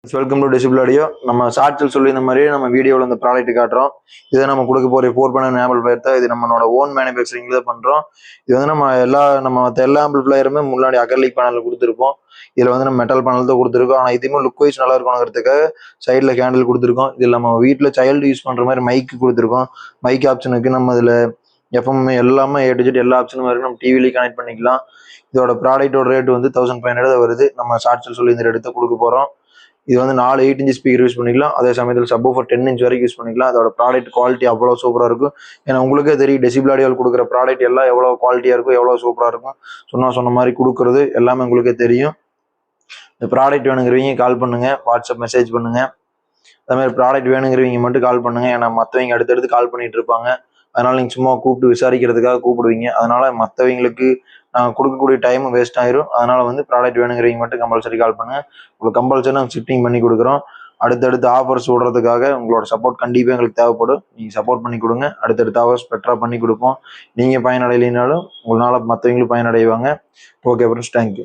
Welcome to decibel audio. நம்ம ஷார்ட்ஸில் சொல்லி இந்த மாதிரி நம்ம வீடியோவில் இந்த ப்ராடக்ட் காட்டுறோம். இதை நம்ம கொடுக்க போகிற 4.9 ஆம்பிள்ஃபயர் தான். இது நம்மளோட ஓன் மேனுஃபேக்சரிங் தான் பண்ணுறோம். இது வந்து நம்ம மற்ற எல்லா ஆம்பிள்ஃபயருமே முன்னாடி அகர்லிக் பேனல் கொடுத்துருப்போம். இதில் வந்து நம்ம மெட்டல் பேனல் தான் கொடுத்துருக்கோம். ஆனால் இதுவுமே லுக் வைஸ் நல்லா இருக்கணுங்கிறதுக்காக சைடில் கேண்டில் கொடுத்துருக்கோம். இதில் நம்ம வீட்டில் சைல்டு யூஸ் பண்ணுற மாதிரி மைக்கு கொடுத்துருக்கோம். மைக் ஆப்ஷனுக்கு நம்ம இதில் எஃப்எம் எல்லாமே A to Z எல்லா ஆப்ஷனும் இருக்குது. நம்ம டிவிலேயே கனெக்ட் பண்ணிக்கலாம். இதோட ப்ராடக்டோட ரேட் வந்து 1500 வருது. நம்ம ஷார்ட்ஸில் சொல்லி இந்த எடுத்து கொடுக்க போகிறோம். இது வந்து 4 8 இன்ச் ஸ்பீக்கர் யூஸ் பண்ணிக்கலாம். அதே சமயத்தில் சப்வூஃபர் 10 இன்ச் வரைக்கும் யூஸ் பண்ணிக்கலாம். அதோட ப்ராடக்ட் குவாலிட்டி அவ்வளோ சூப்பராக இருக்கும். ஏன்னா உங்களுக்கே தெரியும், டெசிபிள் ஆடியோவில் கொடுக்குற ப்ராடக்ட் எல்லாம் எவ்வளோ குவாலிட்டியாக இருக்கும், எவ்வளோ சூப்பராக இருக்கும். சொன்ன மாதிரி கொடுக்குறது எல்லாமே உங்களுக்கே தெரியும். இந்த ப்ராடக்ட் வேணுங்கிறவங்க கால் பண்ணுங்கள், வாட்ஸ்அப் மெசேஜ் பண்ணுங்கள். அதேமாதிரி ப்ராடக்ட் வேணுங்கிறவங்க மட்டும் கால் பண்ணுங்கள். ஏன்னா மற்றவங்க அடுத்தடுத்து கால் பண்ணிட்டு இருப்பாங்க. அதனால நீங்கள் சும்மா கூப்பிட்டு விசாரிக்கிறதுக்காக கூப்பிடுவீங்க. அதனால மற்றவங்களுக்கு நாங்கள் கொடுக்கக்கூடிய டைம் வேஸ்ட் ஆயிரும். அதனால வந்து ப்ராடக்ட் வேணுங்கிறவங்க மட்டும் கம்பல்சரி கால் பண்ணுங்க. உங்களுக்கு கம்பல்சரி நாங்கள் ஷிஃப்டிங் பண்ணி கொடுக்குறோம். அடுத்தடுத்த ஆஃபர்ஸ் விடுறதுக்காக உங்களோட சப்போர்ட் கண்டிப்பாக எங்களுக்கு தேவைப்படும். நீங்கள் சப்போர்ட் பண்ணி கொடுங்க. அடுத்தடுத்த ஆஃபர்ஸ் பெட்டராக பண்ணி கொடுப்போம். நீங்கள் பயனடையினாலும் உங்களால் மற்றவங்களும் பயனடைவாங்க. Okay friends, thank you.